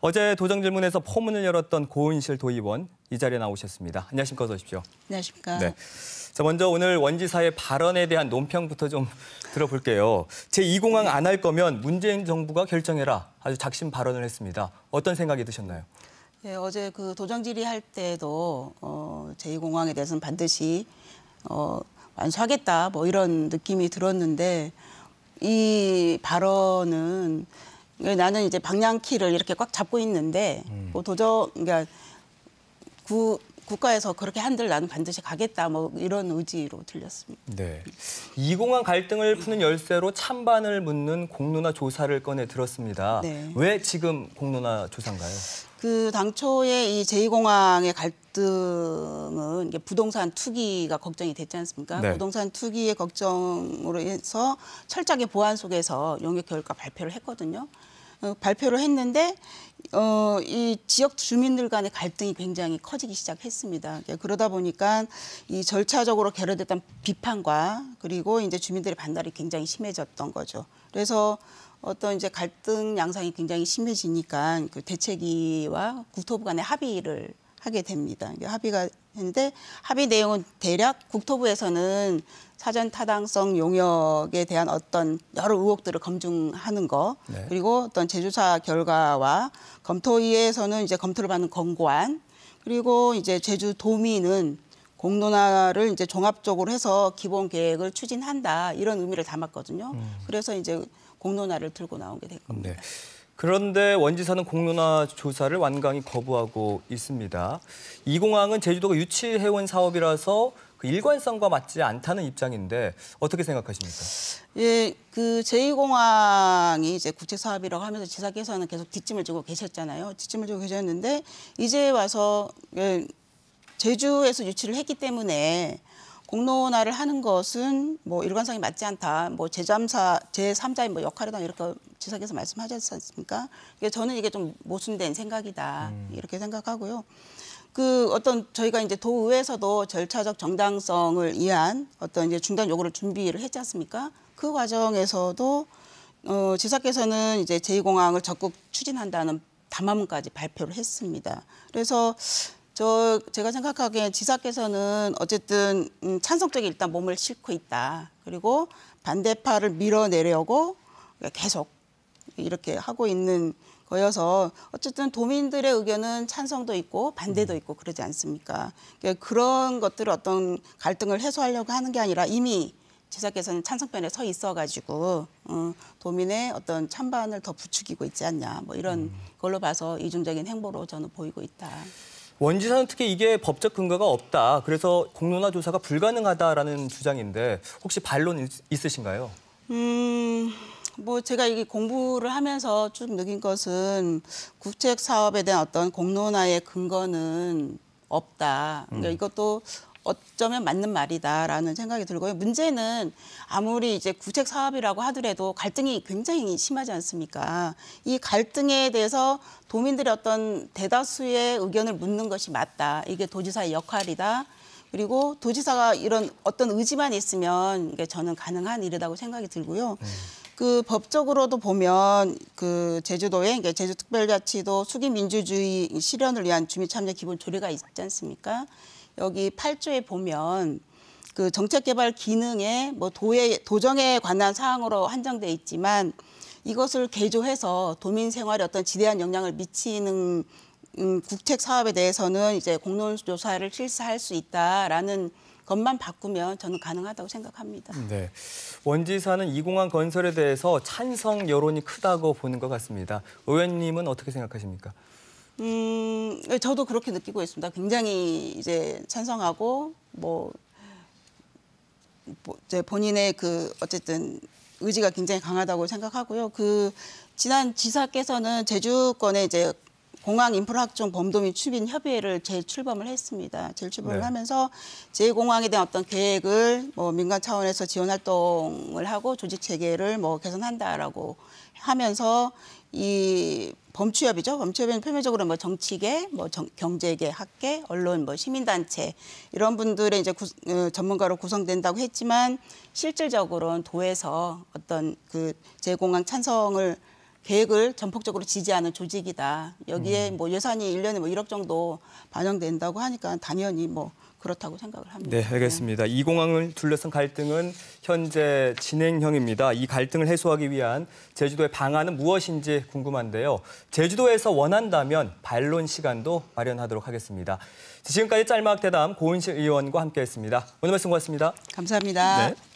어제 도정질문에서 포문을 열었던 고은실 도의원 이 자리에 나오셨습니다. 안녕하십니까, 어서 오십시오. 안녕하십니까. 네. 자, 먼저 오늘 원지사의 발언에 대한 논평부터 좀 들어볼게요. 제2공항 안 할 거면 문재인 정부가 결정해라. 아주 작심 발언을 했습니다. 어떤 생각이 드셨나요? 예, 어제 그 도정질의 할 때도 제2공항에 대해서는 반드시 완수하겠다 뭐 이런 느낌이 들었는데 이 발언은 나는 이제 방향키를 이렇게 꽉 잡고 있는데 뭐 그러니까 국가에서 그렇게 한들 나는 반드시 가겠다 뭐 이런 의지로 들렸습니다. 네. 2공항 갈등을 푸는 열쇠로 찬반을 묻는 공론화 조사를 꺼내 들었습니다. 네. 왜 지금 공론화 조사인가요? 그 당초에 이 제2공항의 갈등은 이게 부동산 투기가 걱정이 됐지 않습니까? 네. 부동산 투기의 걱정으로 해서 철저하게 보완 속에서 용역 결과 발표를 했거든요. 발표를 했는데 이 지역 주민들 간의 갈등이 굉장히 커지기 시작했습니다. 그러다 보니까 이 절차적으로 결여됐던 비판과 그리고 이제 주민들의 반발이 굉장히 심해졌던 거죠. 그래서 어떤 이제 갈등 양상이 굉장히 심해지니까 그 대책위와 국토부 간의 합의를 하게 됩니다. 합의가 했는데 합의 내용은 대략 국토부에서는 사전 타당성 용역에 대한 어떤 여러 의혹들을 검증하는 거, 네. 그리고 어떤 제조사 결과와 검토위에서는 이제 검토를 받는 권고안, 그리고 이제 제주도민은 공론화를 이제 종합적으로 해서 기본 계획을 추진한다 이런 의미를 담았거든요. 그래서 이제 공론화를 들고 나오게 된 겁니다. 네. 그런데 원지사는 공론화 조사를 완강히 거부하고 있습니다. 이 공항은 제주도가 유치해온 사업이라서 그 일관성과 맞지 않다는 입장인데 어떻게 생각하십니까? 예, 그 제2공항이 이제 국책 사업이라고 하면서 지사께서는 계속 뒷짐을 지고 계셨잖아요. 뒷짐을 지고 계셨는데 이제 와서 제주에서 유치를 했기 때문에 공론화를 하는 것은 뭐 일관성이 맞지 않다. 뭐 제3자의 뭐 역할이다 이렇게 지사께서 말씀하셨지 않습니까? 저는 이게 좀 모순된 생각이다 이렇게 생각하고요. 그 어떤 저희가 이제 도의회에서도 절차적 정당성을 위한 어떤 이제 중단 요구를 준비를 했지 않습니까? 그 과정에서도 지사께서는 이제 제2공항을 적극 추진한다는 담화문까지 발표를 했습니다. 그래서 제가 생각하기에 지사께서는 어쨌든 찬성적인 일단 몸을 싣고 있다. 그리고 반대파를 밀어내려고 계속 이렇게 하고 있는 거여서 어쨌든 도민들의 의견은 찬성도 있고 반대도 있고 그러지 않습니까? 그런 것들을 어떤 갈등을 해소하려고 하는 게 아니라 이미 지사께서는 찬성편에 서 있어가지고 도민의 어떤 찬반을 더 부추기고 있지 않냐 뭐 이런 걸로 봐서 이중적인 행보로 저는 보이고 있다. 원지사는 특히 이게 법적 근거가 없다. 그래서 공론화 조사가 불가능하다라는 주장인데 혹시 반론 있으신가요? 뭐 제가 이게 공부를 하면서 쭉 느낀 것은 국책 사업에 대한 어떤 공론화의 근거는 없다. 그러니까 이것도 어쩌면 맞는 말이다라는 생각이 들고요. 문제는 아무리 이제 국책 사업이라고 하더라도 갈등이 굉장히 심하지 않습니까? 이 갈등에 대해서 도민들의 어떤 대다수의 의견을 묻는 것이 맞다. 이게 도지사의 역할이다. 그리고 도지사가 이런 어떤 의지만 있으면 이게 저는 가능한 일이라고 생각이 들고요. 그 법적으로도 보면 그 제주도에 제주특별자치도 수기민주주의 실현을 위한 주민참여 기본 조례가 있지 않습니까? 여기 8조에 보면 그 정책개발 기능에 뭐 도정에 관한 사항으로 한정돼 있지만 이것을 개조해서 도민 생활에 어떤 지대한 영향을 미치는 국책 사업에 대해서는 이제 공론조사를 실시할 수 있다라는 것만 바꾸면 저는 가능하다고 생각합니다. 네, 원지사는 2공항 건설에 대해서 찬성 여론이 크다고 보는 것 같습니다. 의원님은 어떻게 생각하십니까? 저도 그렇게 느끼고 있습니다. 굉장히 이제 찬성하고 이제 본인의 그 어쨌든 의지가 굉장히 강하다고 생각하고요. 그 지난 지사께서는 제주권에 이제 공항 인프라 확충 범도민 추진 협의회를 재출범을 했습니다. 재출범을 네. 하면서 제2공항에 대한 어떤 계획을 뭐 민간 차원에서 지원 활동을 하고 조직 체계를 뭐 개선한다라고 하면서 이 범추협이죠. 범추협은 표면적으로 뭐 정치계, 뭐 경제계, 학계, 언론, 뭐 시민단체 이런 분들의 이제 전문가로 구성된다고 했지만 실질적으로는 도에서 어떤 그 제2공항 찬성을 계획을 전폭적으로 지지하는 조직이다. 여기에 뭐 예산이 1년에 뭐 1억 정도 반영된다고 하니까 당연히 뭐 그렇다고 생각을 합니다. 네, 알겠습니다. 이 공항을 둘러싼 갈등은 현재 진행형입니다. 이 갈등을 해소하기 위한 제주도의 방안은 무엇인지 궁금한데요. 제주도에서 원한다면 반론 시간도 마련하도록 하겠습니다. 지금까지 짤막 대담 고은실 의원과 함께했습니다. 오늘 말씀 고맙습니다. 감사합니다. 네.